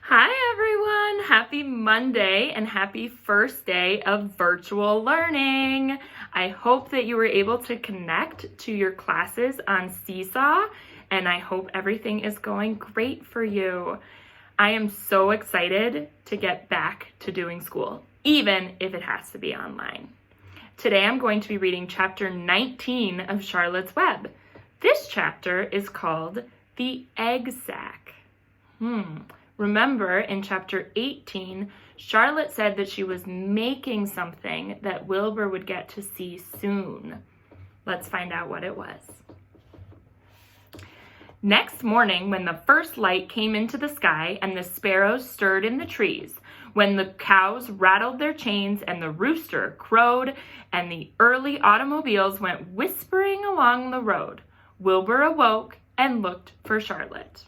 Hi everyone! Happy Monday and happy first day of virtual learning. I hope that you were able to connect to your classes on Seesaw, and I hope everything is going great for you. I am so excited to get back to doing school, even if it has to be online. Today I'm going to be reading chapter 19 of Charlotte's Web. This chapter is called The Egg Sack. Remember, in chapter 18, Charlotte said that she was making something that Wilbur would get to see soon. Let's find out what it was. Next morning, when the first light came into the sky and the sparrows stirred in the trees, when the cows rattled their chains and the rooster crowed and the early automobiles went whispering along the road, Wilbur awoke and looked for Charlotte.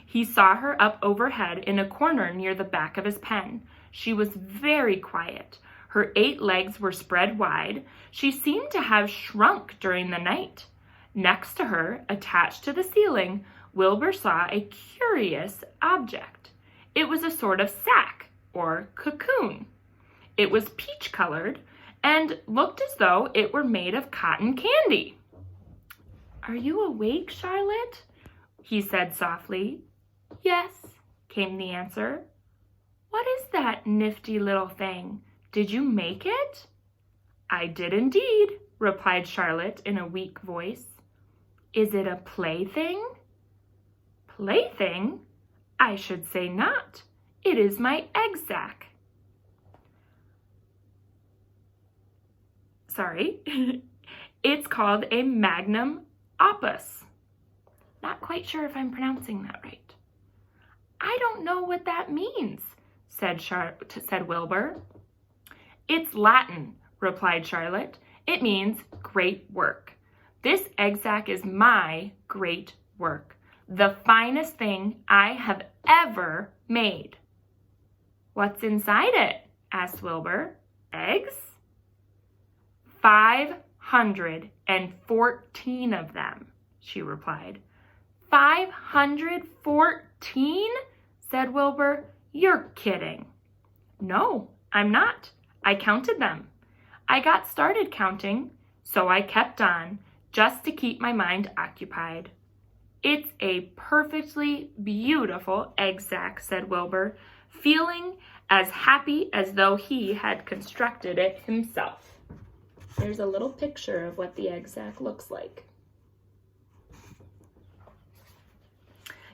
He saw her up overhead in a corner near the back of his pen. She was very quiet. Her 8 legs were spread wide. She seemed to have shrunk during the night. Next to her, attached to the ceiling, Wilbur saw a curious object. It was a sort of sack, or cocoon. It was peach-colored and looked as though it were made of cotton candy. "Are you awake, Charlotte?" he said softly. "Yes," came the answer. "What is that nifty little thing? Did you make it?" "I did indeed," replied Charlotte in a weak voice. "Is it a plaything?" "Plaything? I should say not. It is my egg sack." Sorry. It's called a magnum opus. Not quite sure if I'm pronouncing that right. "I don't know what that means," said Wilbur. "It's Latin," replied Charlotte. "It means great work. This egg sack is my great work, the finest thing I have ever made." "What's inside it?" asked Wilbur. "Eggs?" 514 of them, she replied. 514? said Wilbur. "You're kidding." "No, I'm not. I counted them. I got started counting, so I kept on, just to keep my mind occupied." "It's a perfectly beautiful egg sack," said Wilbur, feeling as happy as though he had constructed it himself. There's a little picture of what the egg sack looks like.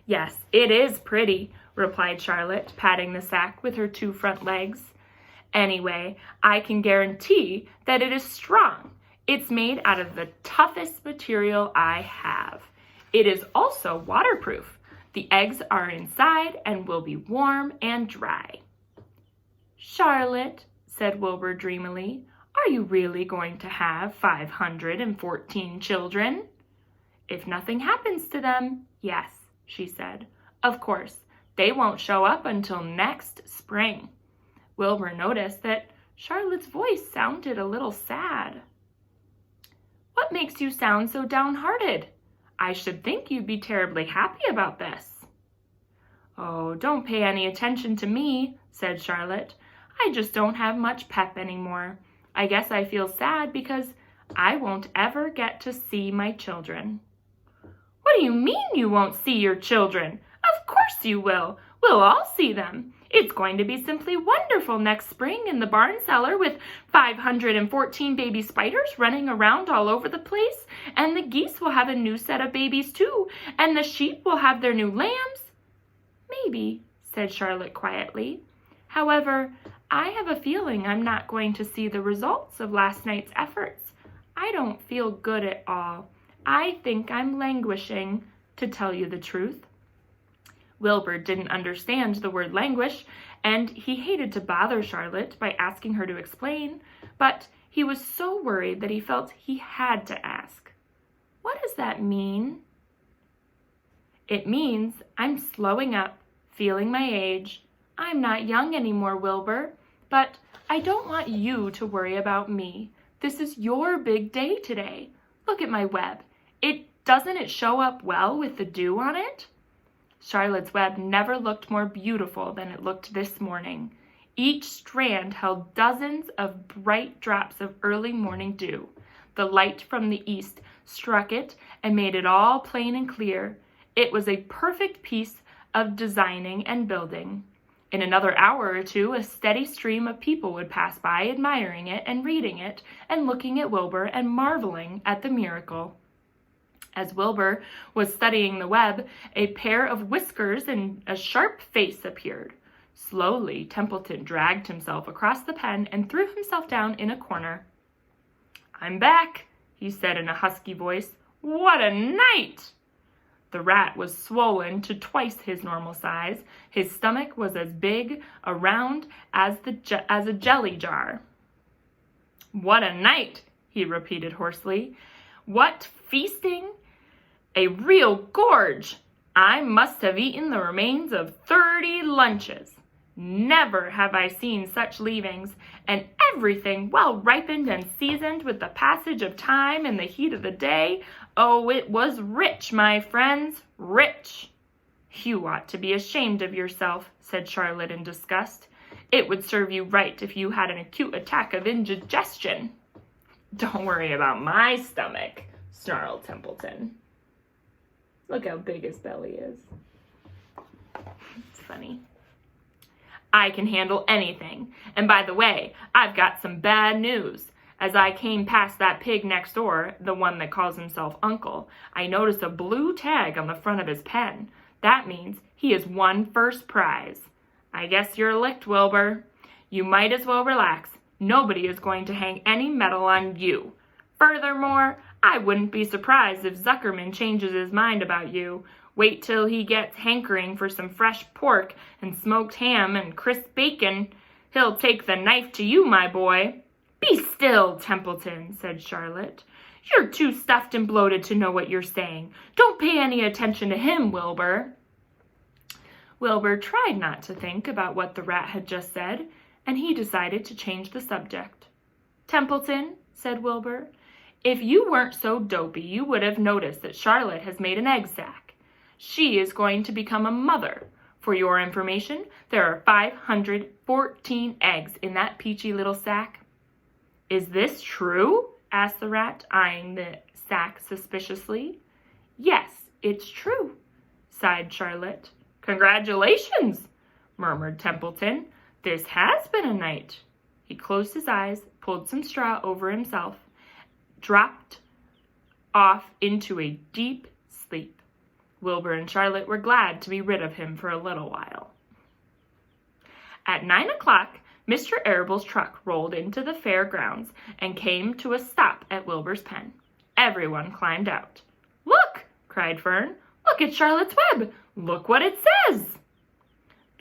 "Yes, it is pretty," replied Charlotte, patting the sack with her 2 front legs. "Anyway, I can guarantee that it is strong. It's made out of the toughest material I have. It is also waterproof. The eggs are inside and will be warm and dry." "Charlotte," said Wilbur dreamily, "are you really going to have 514 children?" "If nothing happens to them, yes," she said. "Of course, they won't show up until next spring." Wilbur noticed that Charlotte's voice sounded a little sad. "What makes you sound so downhearted? I should think you'd be terribly happy about this." "Oh, don't pay any attention to me," said Charlotte. "I just don't have much pep anymore. I guess I feel sad because I won't ever get to see my children." "What do you mean you won't see your children? Of course you will. We'll all see them. It's going to be simply wonderful next spring in the barn cellar with 514 baby spiders running around all over the place, and the geese will have a new set of babies too, and the sheep will have their new lambs." "Maybe," said Charlotte quietly. "However, I have a feeling I'm not going to see the results of last night's efforts. I don't feel good at all. I think I'm languishing, to tell you the truth." Wilbur didn't understand the word languish, and he hated to bother Charlotte by asking her to explain, but he was so worried that he felt he had to ask. "What does that mean?" "It means I'm slowing up, feeling my age. I'm not young anymore, Wilbur, but I don't want you to worry about me. This is your big day today. Look at my web. Doesn't it show up well with the dew on it?" Charlotte's web never looked more beautiful than it looked this morning. Each strand held dozens of bright drops of early morning dew. The light from the east struck it and made it all plain and clear. It was a perfect piece of designing and building. In another hour or two, a steady stream of people would pass by, admiring it and reading it and looking at Wilbur and marveling at the miracle. As Wilbur was studying the web, a pair of whiskers and a sharp face appeared. Slowly, Templeton dragged himself across the pen and threw himself down in a corner. "I'm back," he said in a husky voice. "What a night!" The rat was swollen to twice his normal size. His stomach was as big around as a jelly jar. "What a night," he repeated hoarsely. "What feasting! A real gorge! I must have eaten the remains of 30 lunches. Never have I seen such leavings, and everything well ripened and seasoned with the passage of time and the heat of the day. Oh, it was rich, my friends, rich." "You ought to be ashamed of yourself," said Charlotte in disgust. "It would serve you right if you had an acute attack of indigestion." "Don't worry about my stomach," snarled Templeton. Look how big his belly is. It's funny. "I can handle anything. And by the way, I've got some bad news. As I came past that pig next door, the one that calls himself Uncle, I noticed a blue tag on the front of his pen. That means he has won first prize. I guess you're licked, Wilbur. You might as well relax. Nobody is going to hang any medal on you. Furthermore, I wouldn't be surprised if Zuckerman changes his mind about you. Wait till he gets hankering for some fresh pork and smoked ham and crisp bacon. He'll take the knife to you, my boy." "Be still, Templeton," said Charlotte. "You're too stuffed and bloated to know what you're saying. Don't pay any attention to him, Wilbur." Wilbur tried not to think about what the rat had just said, and he decided to change the subject. "Templeton," said Wilbur, "if you weren't so dopey, you would have noticed that Charlotte has made an egg sack. She is going to become a mother. For your information, there are 514 eggs in that peachy little sack." "Is this true?" asked the rat, eyeing the sack suspiciously. "Yes, it's true," sighed Charlotte. "Congratulations," murmured Templeton. "This has been a night." He closed his eyes, pulled some straw over himself, dropped off into a deep sleep. Wilbur and Charlotte were glad to be rid of him for a little while. At 9 o'clock, Mr. Arable's truck rolled into the fairgrounds and came to a stop at Wilbur's pen. Everyone climbed out. "Look!" cried Fern. "Look at Charlotte's web! Look what it says!"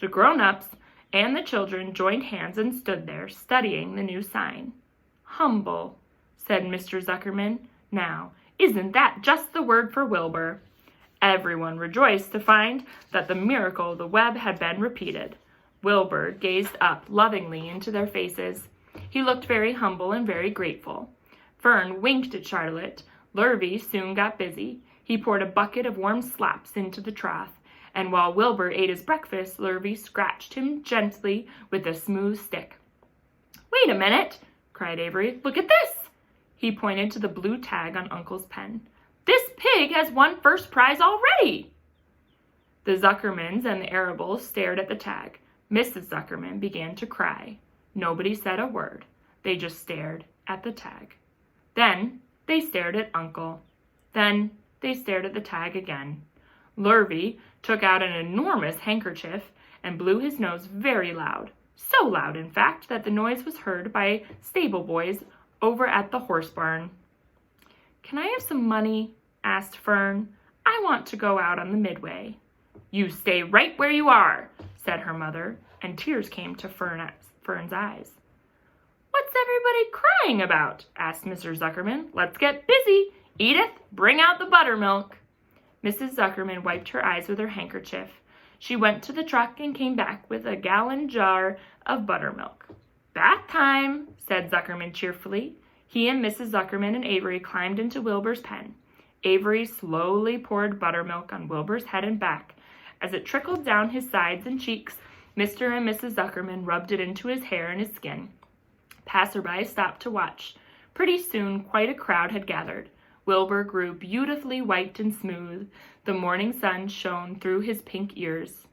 The grown-ups and the children joined hands and stood there, studying the new sign. "Humble," said Mr. Zuckerman. "Now, isn't that just the word for Wilbur?" Everyone rejoiced to find that the miracle of the web had been repeated. Wilbur gazed up lovingly into their faces. He looked very humble and very grateful. Fern winked at Charlotte. Lurvy soon got busy. He poured a bucket of warm slops into the trough, and while Wilbur ate his breakfast, Lurvy scratched him gently with a smooth stick. "Wait a minute," cried Avery. "Look at this." He pointed to the blue tag on Uncle's pen. "This pig has won first prize already." The Zuckermans and the Arables stared at the tag. Mrs. Zuckerman began to cry. Nobody said a word. They just stared at the tag. Then they stared at Uncle. Then they stared at the tag again. Lurvy took out an enormous handkerchief and blew his nose very loud. So loud, in fact, that the noise was heard by stable boys over at the horse barn. "Can I have some money?" asked Fern. "I want to go out on the midway." "You stay right where you are," said her mother, and tears came to Fern's eyes. "What's everybody crying about?" asked Mr. Zuckerman. "Let's get busy. Edith, bring out the buttermilk." Mrs. Zuckerman wiped her eyes with her handkerchief. She went to the truck and came back with a gallon jar of buttermilk. "Bath time," said Zuckerman cheerfully. He and Mrs. Zuckerman and Avery climbed into Wilbur's pen. Avery slowly poured buttermilk on Wilbur's head and back, As it trickled down his sides and cheeks, Mr. and Mrs. Zuckerman rubbed it into his hair and his skin. Passerby stopped to watch. Pretty soon, quite a crowd had gathered. Wilbur grew beautifully white and smooth. The morning sun shone through his pink ears.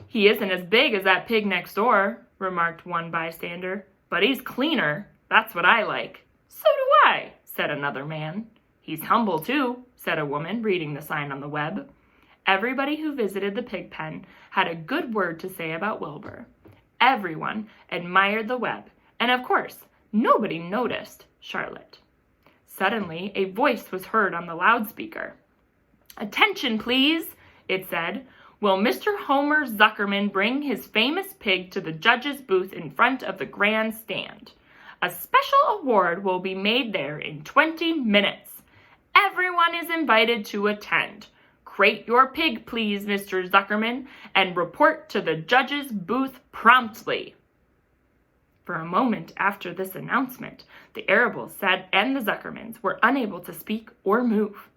"He isn't as big as that pig next door," remarked one bystander, "but he's cleaner. That's what I like." "So do I," said another man. "He's humble, too," said a woman, reading the sign on the web. Everybody who visited the pig pen had a good word to say about Wilbur. Everyone admired the web, and of course, nobody noticed Charlotte. Suddenly, a voice was heard on the loudspeaker. "Attention, please," it said. "Will Mr. Homer Zuckerman bring his famous pig to the judge's booth in front of the grandstand? A special award will be made there in 20 minutes. Everyone is invited to attend. Crate your pig, please, Mr. Zuckerman, and report to the judge's booth promptly." For a moment after this announcement, the Arables and the Zuckermans were unable to speak or move.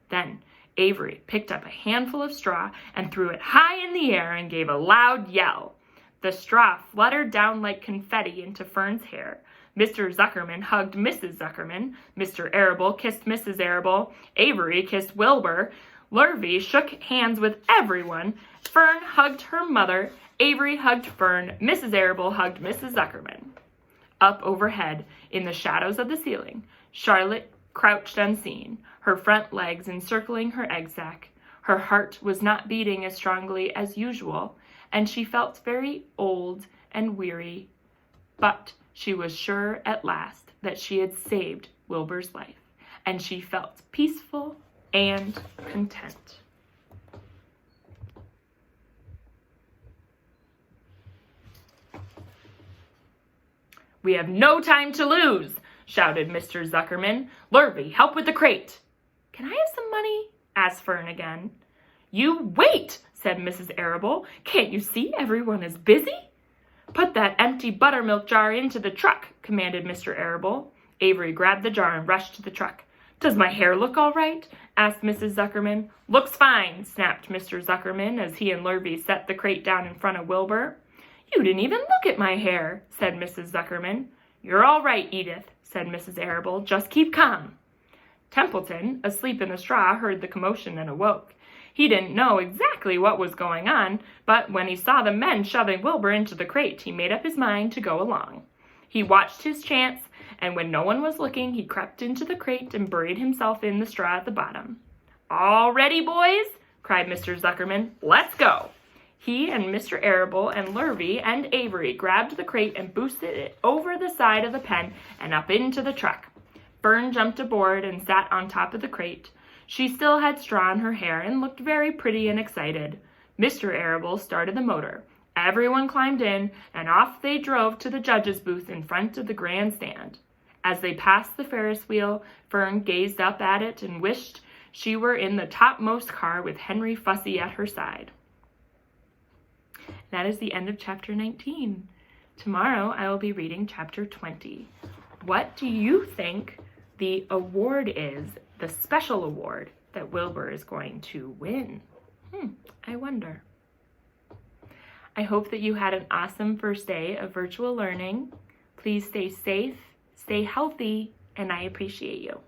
Then Avery picked up a handful of straw and threw it high in the air and gave a loud yell. The straw fluttered down like confetti into Fern's hair. Mr. Zuckerman hugged Mrs. Zuckerman. Mr. Arable kissed Mrs. Arable. Avery kissed Wilbur. Lurvy shook hands with everyone. Fern hugged her mother. Avery hugged Fern. Mrs. Arable hugged Mrs. Zuckerman. Up overhead, in the shadows of the ceiling, Charlotte crouched unseen, her front legs encircling her egg sac. Her heart was not beating as strongly as usual, and she felt very old and weary. But she was sure at last that she had saved Wilbur's life, and she felt peaceful and content. "We have no time to lose," shouted Mr. Zuckerman. "Lurvy, help with the crate." "Can I have some money?" asked Fern again. "You wait," said Mrs. Arable. "Can't you see everyone is busy?" "Put that empty buttermilk jar into the truck," commanded Mr. Arable. Avery grabbed the jar and rushed to the truck. "Does my hair look all right?" asked Mrs. Zuckerman. "Looks fine," snapped Mr. Zuckerman as he and Lurvy set the crate down in front of Wilbur. "You didn't even look at my hair," said Mrs. Zuckerman. "You're all right, Edith," said Mrs. Arable. "Just keep calm." Templeton, asleep in the straw, heard the commotion and awoke. He didn't know exactly what was going on, but when he saw the men shoving Wilbur into the crate, he made up his mind to go along. He watched his chance, and when no one was looking, he crept into the crate and buried himself in the straw at the bottom. "All ready, boys?" cried Mr. Zuckerman. "Let's go." He and Mr. Arable and Lurvy and Avery grabbed the crate and boosted it over the side of the pen and up into the truck. Fern jumped aboard and sat on top of the crate. She still had straw in her hair and looked very pretty and excited. Mr. Arable started the motor. Everyone climbed in, and off they drove to the judge's booth in front of the grandstand. As they passed the Ferris wheel, Fern gazed up at it and wished she were in the topmost car with Henry Fussy at her side. That is the end of chapter 19. Tomorrow I will be reading chapter 20. What do you think the award is, the special award that Wilbur is going to win? I wonder. I hope that you had an awesome first day of virtual learning. Please stay safe, stay healthy, and I appreciate you.